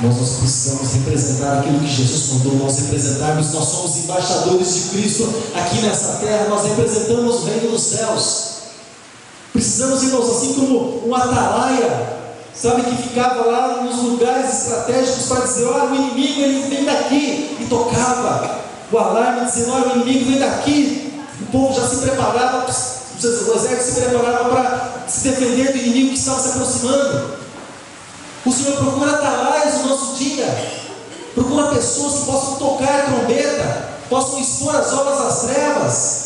Nós precisamos representar aquilo que Jesus mandou nós representarmos. Nós somos embaixadores de Cristo aqui nessa terra. Nós representamos o reino dos céus. Precisamos, irmãos, assim como um atalaia, sabe, que ficava lá nos lugares estratégicos para dizer: olha, o inimigo ele vem daqui, e tocava o alarme dizendo: olha, o inimigo vem daqui. O povo já se preparava, o exército se preparava para se defender do inimigo que estava se aproximando. O Senhor procura atalaias no nosso dia, procura pessoas que possam tocar a trombeta, possam expor as obras das trevas.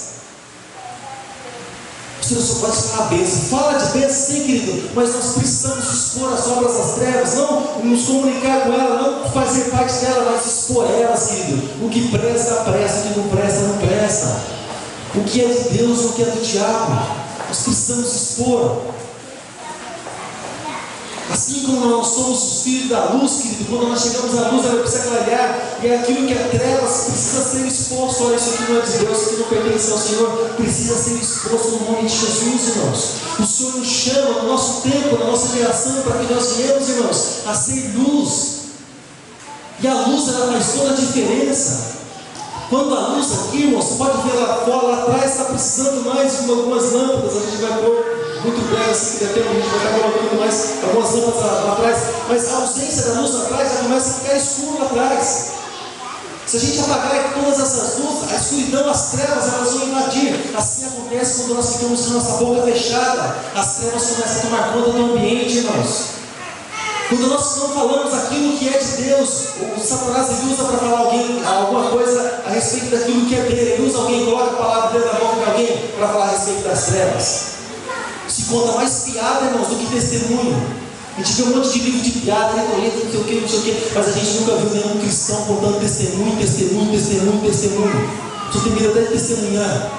O Senhor só pode falar a bênção, fala de bênção, sim, querido, mas nós precisamos expor as obras das trevas, não nos comunicar com ela, não fazer parte dela, mas expor elas, querido. O que presta, presta, o que não presta, não presta. O que é de Deus, o que é do diabo, nós precisamos expor. Assim como nós somos os filhos da luz, querido, quando nós chegamos à luz, ela precisa clarear, e aquilo que é trevas precisa ser exposto. Olha, isso aqui não é de Deus, isso aqui não pertence ao Senhor, precisa ser exposto no nome de Jesus, irmãos. O Senhor nos chama no nosso tempo, na nossa geração, para que nós venhamos, irmãos, a ser luz, e a luz ela faz toda a diferença. Quando a luz aqui, irmãos, você pode ver lá fora, lá atrás está precisando mais de algumas lâmpadas, a gente vai pôr muito breve assim, que der tempo, a gente vai estar colocando mais algumas lâmpadas lá atrás, mas a ausência da luz lá atrás já começa a ficar escuro lá atrás. Se a gente apagar todas essas luzes, a escuridão, as trevas, elas vão invadir. Assim acontece quando nós ficamos com a nossa boca fechada, as trevas começam a tomar conta do ambiente, irmãos. Quando nós não falamos aquilo que é de Deus, o Satanás ele usa para falar alguma coisa a respeito daquilo que é dele. Ele usa alguém, coloca a palavra dentro da boca de alguém para falar a respeito das trevas. Se conta mais piada, irmãos, do que testemunho. A gente vê um monte de livro de piada, recolheta, não sei o que, não sei o que, mas a gente nunca viu nenhum cristão contando testemunho. Só tem medo até de testemunhar.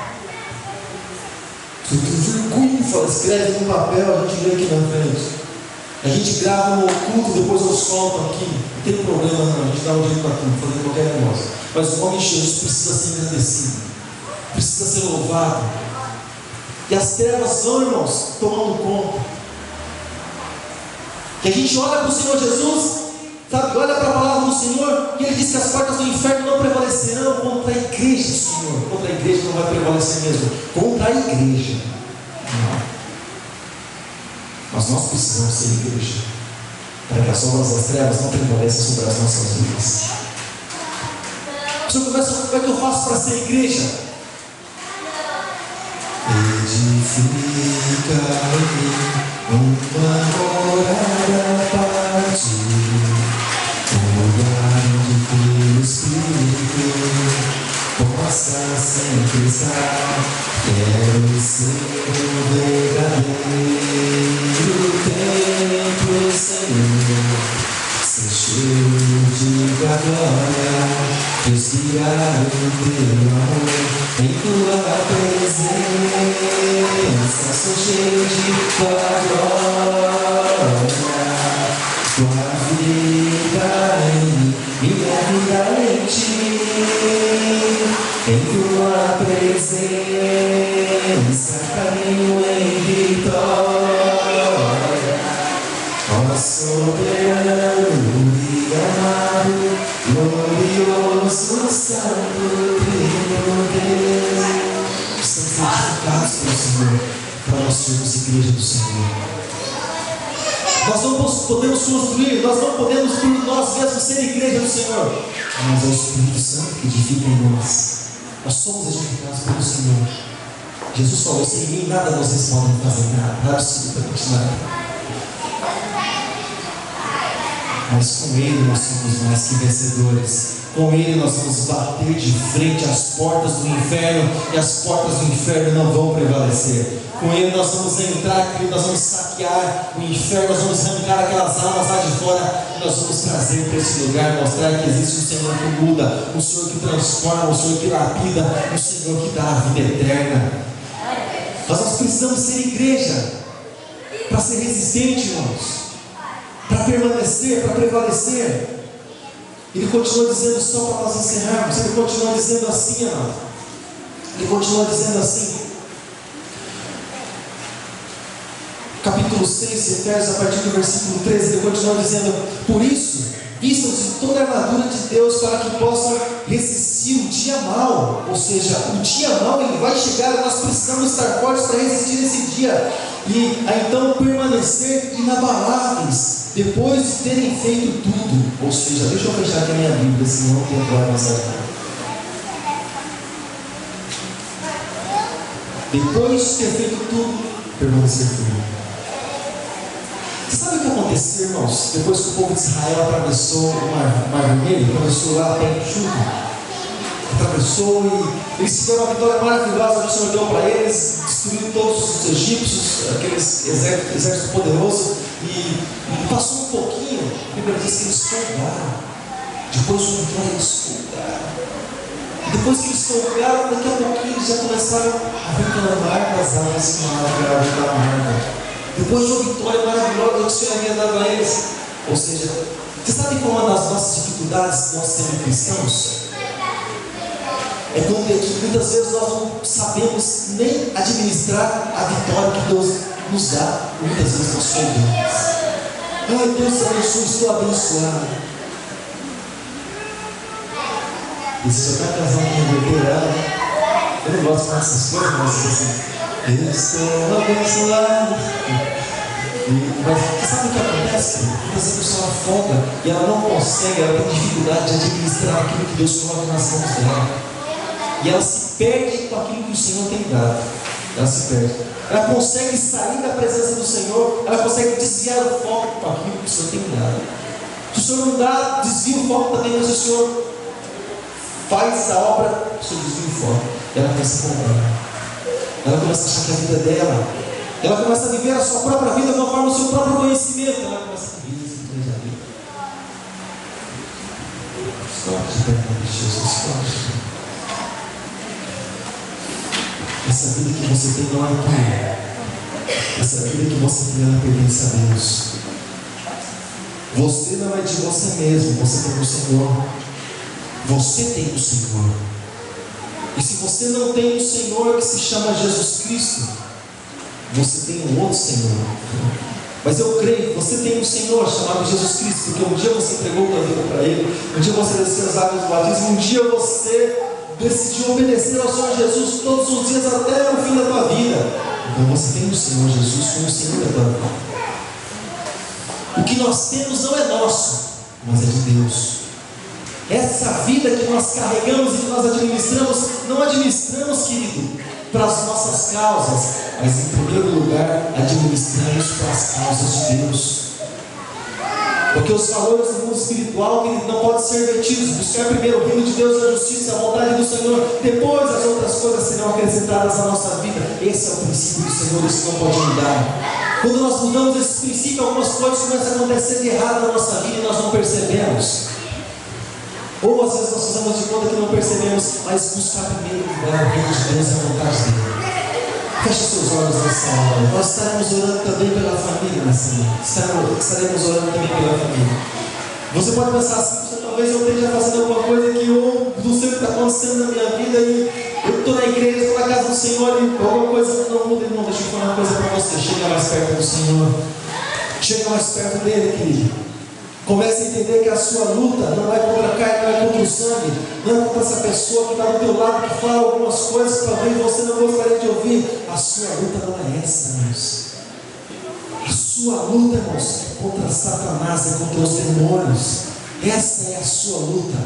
Você tem vergonha, fala, escreve no papel, a gente vê aqui na frente. A gente grava no oculto, depois eu solto aqui. Não tem problema não, a gente dá um jeito para tudo, fazer qualquer negócio. Mas o nome de Jesus precisa ser engrandecido, precisa ser louvado. E as trevas vão, irmãos, tomando conta. E a gente olha para o Senhor Jesus, sabe, olha para a palavra do Senhor, e Ele diz que as portas do inferno não prevalecerão contra a igreja do Senhor. Contra a igreja não vai prevalecer mesmo, contra a igreja. Não. Mas nós precisamos ser igreja, para que as obras das trevas não prevaleçam sobre as nossas vidas. Você começa, como é que eu faço para ser igreja? edifica em mim uma morada para ti, um lugar onde teu Espírito possa sempre estar. Quero ser o verdadeiro templo, Senhor, ser cheio de glória, respirar o teu amor em tua presença. Sou cheio de tua glória, tua vida em mim, minha vida em ti, em tua presença, caminho em vitória. Ó soberano e amado, glorioso, santo, trino Deus. Estamos santificados pelo Senhor, para nós sermos igreja do Senhor. Nós não podemos construir, nós não podemos por nós mesmos ser igreja do Senhor, mas é o Espírito Santo que edifica em nós. Nós somos edificados pelo Senhor. Jesus falou: sem mim nada vocês podem fazer, nada, absolutamente nada. Mas com Ele nós somos mais que vencedores. Com Ele nós vamos bater de frente às portas do inferno, e as portas do inferno não vão prevalecer. Com Ele nós vamos entrar, nós vamos saquear o inferno, nós vamos arrancar aquelas almas lá de fora, e nós vamos trazer para esse lugar, mostrar que existe um Senhor que muda, um Senhor que transforma, um Senhor que lapida, um Senhor que dá a vida eterna. Nós precisamos ser igreja para ser resistente, irmãos, para permanecer, para prevalecer. Ele continua dizendo, só para nós encerrarmos, ele continua dizendo assim, amado. Ele continua dizendo assim, capítulo 6, Efésios, a partir do versículo 13, ele continua dizendo: por isso, vistam-se toda a armadura de Deus, para que possam resistir o dia mau. Ou seja, o dia mau ele vai chegar, e nós precisamos estar fortes para resistir esse dia, e então permanecer inabaláveis, depois de terem feito tudo. Ou seja, deixa eu fechar aqui a minha Bíblia, senão não tem agora mensagem. Depois de ter feito tudo, permanecer firme. Você sabe o que aconteceu, irmãos? Depois que o povo de Israel atravessou o Mar Vermelho, atravessou lá até Enxuto, atravessou, e eles tiveram uma vitória maravilhosa que o Senhor deu para eles, destruiu todos os egípcios, aqueles exército poderoso, e passou um pouquinho, a Bíblia diz que eles folgaram. Depois de uma vitória eles folgaram. E depois que eles folgaram, daqui a pouquinho eles já começaram a reclamar das águas amargas. Depois de uma vitória maravilhosa que o Senhor havia dado a eles. Ou seja, você sabe qual é uma das nossas dificuldades nós sendo cristãos? É quando muitas vezes nós não sabemos nem administrar a vitória que Deus nos dá. Muitas vezes nós folgamos. Ai, Deus abençoe, estou abençoado. E se você está casando com um veterano, eu não gosto de falar essas coisas, mas assim, eu estou abençoado. Mas sabe o que acontece? Muitas vezes a pessoa folga e ela não consegue, ela tem dificuldade de administrar aquilo que Deus coloca nas mãos dela. E ela se perde com aquilo que o Senhor tem dado. Ela se perde. Ela consegue sair da presença do Senhor, ela consegue desviar o foco com aquilo que o Senhor tem dado. Se o Senhor não dá, desvia o foco também, mas o Senhor faz a obra, o Senhor desvia o foco. Ela começa a comprar. Ela começa a achar que a vida é dela. Ela começa a viver a sua própria vida conforme o seu próprio conhecimento. Ela começa a viver esse desejo da vida. Forte, perdão de Jesus, forte. Essa vida que você tem não é tua. Essa vida que você tem, ela pertence a Deus. Você não é de você mesmo, você tem o Senhor. Você tem o Senhor. E se você não tem um Senhor que se chama Jesus Cristo, você tem um outro Senhor. Mas eu creio que você tem um Senhor chamado Jesus Cristo, porque um dia você entregou a vida para Ele, um dia você desceu as águas do batismo, um dia você decidiu obedecer ao Senhor Jesus todos os dias até o fim da tua vida. Então você tem o Senhor Jesus como o Senhor da tua vida. O que nós temos não é nosso, mas é de Deus. Essa vida que nós carregamos e que nós administramos, não administramos, querido, para as nossas causas, mas em primeiro lugar administramos para as causas de Deus. Porque os valores do mundo espiritual que não podem ser vertidos, buscar primeiro o reino de Deus, a justiça, a vontade do Senhor, depois as outras coisas serão acrescentadas à nossa vida. Esse é o princípio do Senhor, isso não pode mudar. Quando nós mudamos esse princípio, algumas coisas começam a acontecer de errado na nossa vida e nós não percebemos. Ou às vezes nós fazemos de conta que não percebemos, mas buscar primeiro o reino de Deus e a vontade dele. Feche seus olhos nessa hora. Nós estaremos orando também pela família nessa hora. Estaremos orando também pela família. Você pode pensar assim, talvez eu esteja fazendo alguma coisa que eu não sei o que está acontecendo na minha vida e eu estou na igreja, estou na casa do Senhor e alguma coisa não muda. Não, deixa eu falar uma coisa para você. Chega mais perto do Senhor. Chega mais perto dele, querido. Comece a entender que a sua luta não é contra a carne, não é contra o sangue, não é contra essa pessoa que está do teu lado, que fala algumas coisas que talvez você não gostaria de ouvir. A sua luta não é essa, irmãos. A sua luta, irmãos, é contra Satanás, é contra os demônios. Essa é a sua luta.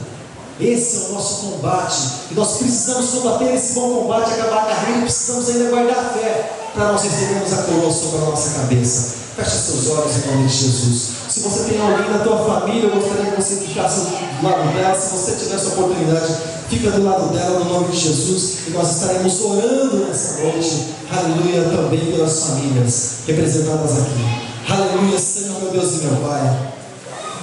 Esse é o nosso combate. E nós precisamos combater esse bom combate, acabar a carreira, e precisamos ainda guardar fé para nós recebermos a coroa sobre a nossa cabeça. Feche seus olhos em nome de Jesus. Se você tem alguém na tua família, eu gostaria que você ficasse do lado dela. Se você tiver essa oportunidade, fica do lado dela no nome de Jesus. E nós estaremos orando nessa noite, aleluia, também pelas famílias representadas aqui. Aleluia, Senhor, meu Deus e meu Pai.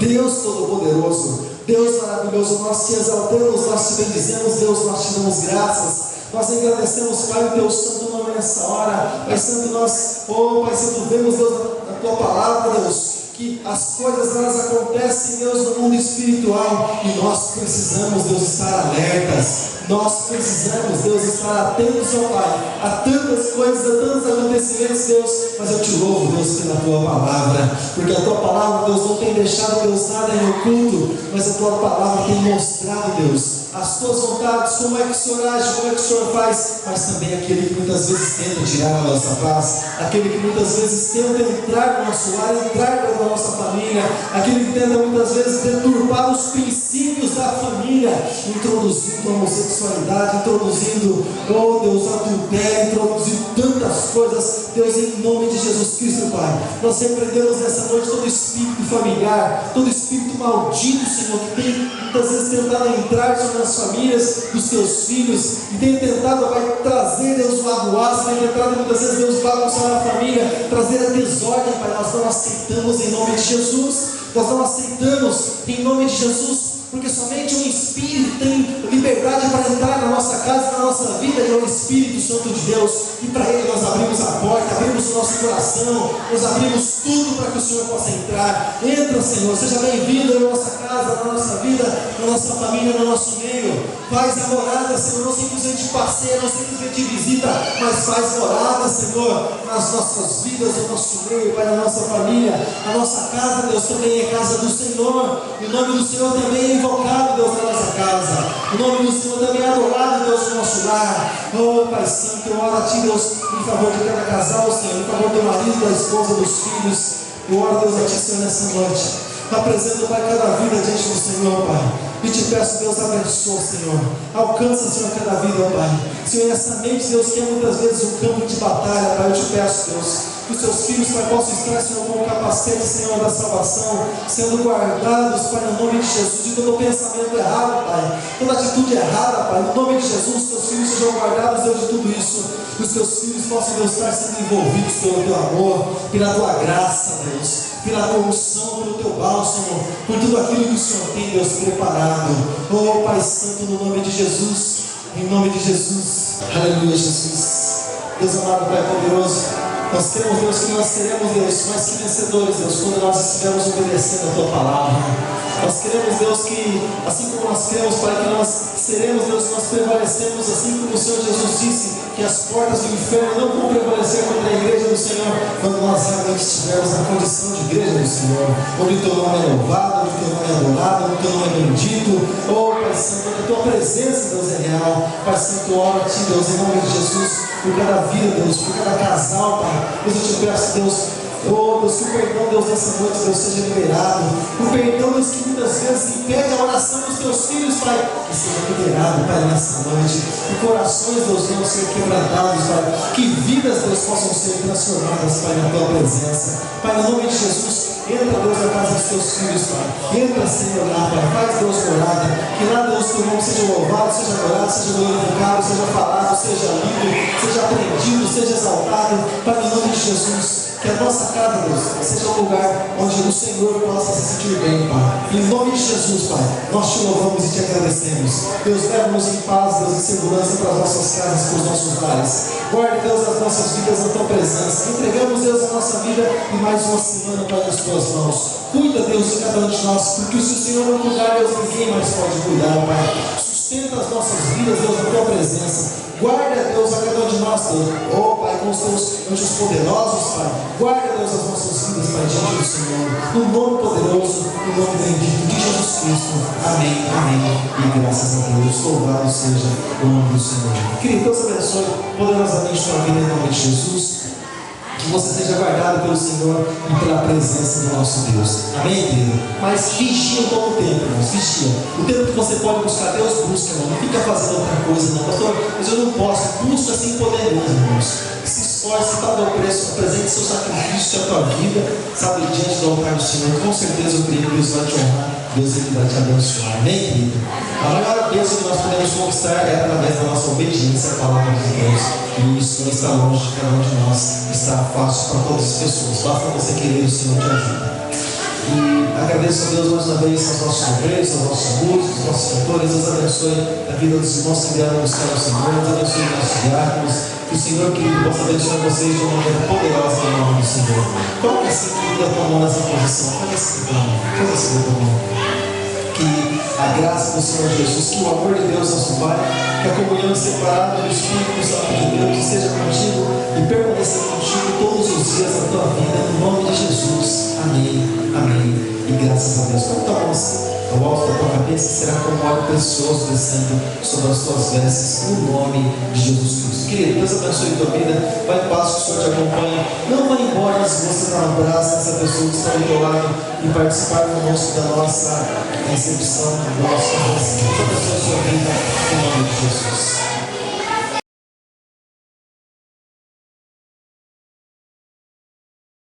Deus Todo-Poderoso, Deus maravilhoso, nós te exaltamos, nós te bendizemos, Deus, nós te damos graças. Nós agradecemos, Pai, o teu santo nome nessa hora. Pai Santo, nós, Pai Santo, vemos, Deus, na tua palavra, Deus, que as coisas elas acontecem, Deus, no mundo espiritual, e nós precisamos, Deus, estar alertas. Nós precisamos, Deus, estar atentos, ó Pai, a tantas coisas, a tantos acontecimentos, Deus. Mas eu te louvo, Deus, pela tua palavra, porque a tua palavra, Deus, não tem deixado, Deus, nada em oculto, mas a tua palavra tem mostrado, Deus, as tuas vontades, como é que o Senhor age, como é que o Senhor faz. Mas também aquele que muitas vezes tenta tirar a nossa paz, aquele que muitas vezes tenta entrar no nosso lar, entrar na nossa família, aquele que tenta muitas vezes deturpar os princípios da família, introduzindo a homossexualidade, introduzindo, oh Deus, adultério, introduzindo tantas coisas. Deus, em nome de Jesus Cristo, Pai, nós repreendemos nessa noite todo espírito familiar, todo espírito maldito, Senhor, que tem muitas vezes tentado entrar sobre as famílias dos teus filhos e tem tentado, Pai, trazer, Deus, o arruaço, tem tentado muitas vezes, Deus, bagunçar a família, trazer a desordem, Pai. Nós não aceitamos em nome de Jesus, nós não aceitamos em nome de Jesus, porque somente um Espírito tem liberdade para entrar na nossa casa, na nossa vida, que é o Espírito Santo de Deus, e para Ele nós abrimos a porta, abrimos o nosso coração, nós abrimos tudo para que o Senhor possa entrar. Entra, Senhor, seja bem-vindo na nossa casa, na nossa vida, na nossa família, no nosso meio. Faz a morada, Senhor, não simplesmente passeia, não simplesmente visita, mas faz morada, Senhor, nas nossas vidas, no nosso meio, Pai, na nossa família. A nossa casa, Deus, também é casa do Senhor, e o nome do Senhor também é invocado, Deus, na nossa casa. O nome do Senhor também é adorado, Deus, no nosso lar. Oh, Pai Santo, eu oro a Ti, Deus, em favor de cada casal, Senhor, em favor do marido, da esposa, dos filhos. Eu oro, Deus, a Ti, Senhor, nessa noite. Apresento, Pai, cada vida diante do Senhor, Pai. E te peço, Deus, abençoa, Senhor. Alcança, Senhor, cada vida, ó Pai. Senhor, essa mente, Deus, que é muitas vezes um campo de batalha, Pai, eu te peço, Deus, que os teus filhos, Pai, possam estar, Senhor, com o capacete, Senhor, da salvação, sendo guardados, Pai, no nome de Jesus, de todo pensamento errado, Pai, toda atitude errada, Pai, no nome de Jesus, os teus filhos sejam guardados, Deus, de tudo isso. Que os teus filhos possam, Deus, estar sendo envolvidos pelo teu amor, pela tua graça, Deus, pela tua unção, pelo teu bálsamo, por tudo aquilo que o Senhor tem, Deus, preparado. Oh, Pai Santo, no nome de Jesus, em nome de Jesus, aleluia, Jesus. Deus amado, Pai poderoso, nós queremos, Deus, que nós seremos, Deus, mais que vencedores, Deus, quando nós estivermos obedecendo a tua palavra. Nós queremos, Deus, que assim como nós cremos, Pai, que nós seremos, Deus, nós prevalecemos, assim como o Senhor Jesus disse, que as portas do inferno não vão prevalecer contra a igreja do Senhor, quando nós realmente estivermos na condição de igreja do Senhor, onde o teu nome é louvado, onde o teu nome é adorado, onde o teu nome é bendito. Oh, Pai Santo, onde a tua presença, Deus, é real. Pai Santo, oro a Ti, Deus, em nome de Jesus, por cada vida, Deus, por cada casal, Pai. Deus, eu te peço, Deus, Oh, Deus, que o perdão, Deus, dessa noite, Deus, seja liberado. O perdão, Deus, que muitas vezes impede a oração dos teus filhos, Pai, que seja liberado, Pai, nessa noite. Que corações, Deus, venham ser quebrantados, Pai. Que vidas, Deus, possam ser transformadas, Pai, na tua presença. Pai, em nome de Jesus, entra, Deus, na casa dos teus filhos, Pai. Entra, Senhor, lá, Pai. Faz, Deus, morada. Que lá, Deus, teu nome seja louvado, seja adorado, seja glorificado, seja falado, seja lido, seja aprendido, seja exaltado. Pai, em nome de Jesus, que a nossa casa, Deus, seja um lugar onde o Senhor possa se sentir bem, Pai. Em nome de Jesus, Pai, nós te louvamos e te agradecemos. Deus, leva-nos em paz, Deus, em segurança para as nossas casas, para os nossos lares. Guarde, Deus, as nossas vidas na tua presença. Entregamos, Deus, a nossa vida e mais uma semana para as tuas mãos. Cuida, Deus, de cada um de nós, porque se o Senhor não cuidar, Deus, ninguém mais pode cuidar, Pai. Sustenta as nossas vidas, Deus, na tua presença. Guarda, Deus, a cada um de nós, Deus. Oh, Pai, com os teus anjos poderosos, Pai. Guarda, Deus, as nossas vidas, Pai, diante do Senhor. No nome poderoso, no nome bendito de Jesus Cristo. Amém, amém. E graças a Deus, louvado seja o nome do Senhor. Querido, Deus abençoe poderosamente sua vida em nome de Jesus. Que você seja guardado pelo Senhor e pela presença do nosso Deus. Amém, querido? Mas vigia todo o tempo, irmãos. Vigia. O tempo que você pode buscar Deus, busca, irmão. Não fica fazendo outra coisa, não. Pastor, mas eu não posso. Busca sem poder mesmo, irmãos. Se esforce, paga o preço, apresente seu sacrifício, a tua vida, sabe, diante do altar do Senhor. Com certeza eu creio que Deus vai te honrar. Deus, Ele vai te abençoar. Amém, querido? A maior bênção que nós podemos conquistar é através da nossa obediência à palavra de Deus. E isso não está longe de cada um de nós. Está fácil para todas as pessoas. Basta você querer, o Senhor te ajuda. E agradeço a Deus mais uma vez aos nossos obreiros, aos nossos músicos, aos nossos cantores. Deus abençoe a vida dos irmãos que vieram buscar o Senhor. Deus abençoe os nossos diáconos. Que o Senhor, querido, possa abençoar vocês de uma maneira poderosa em nome do Senhor. Coloque assim, querido, a tua mão nessa posição. Faz assim, faz assim, a tua mão. Que a graça do Senhor Jesus, que o amor de Deus, nosso Pai, que a comunhão separada do Espírito Santo de Deus esteja contigo e permaneça contigo todos os dias da tua vida, no nome de Jesus. Amém, amém. E graças a Deus. Como está bom assim? Ao alto da tua cabeça será como óleo precioso descendo sobre as tuas vestes, no nome de Jesus Cristo. Querido, Deus abençoe a tua vida. Vai em paz, que o Senhor te acompanhe. Não vai embora se você não abraça essa pessoa que está do teu lado e participar conosco da nossa recepção, do nosso casamento. Deus abençoe a sua vida, em nome de Jesus.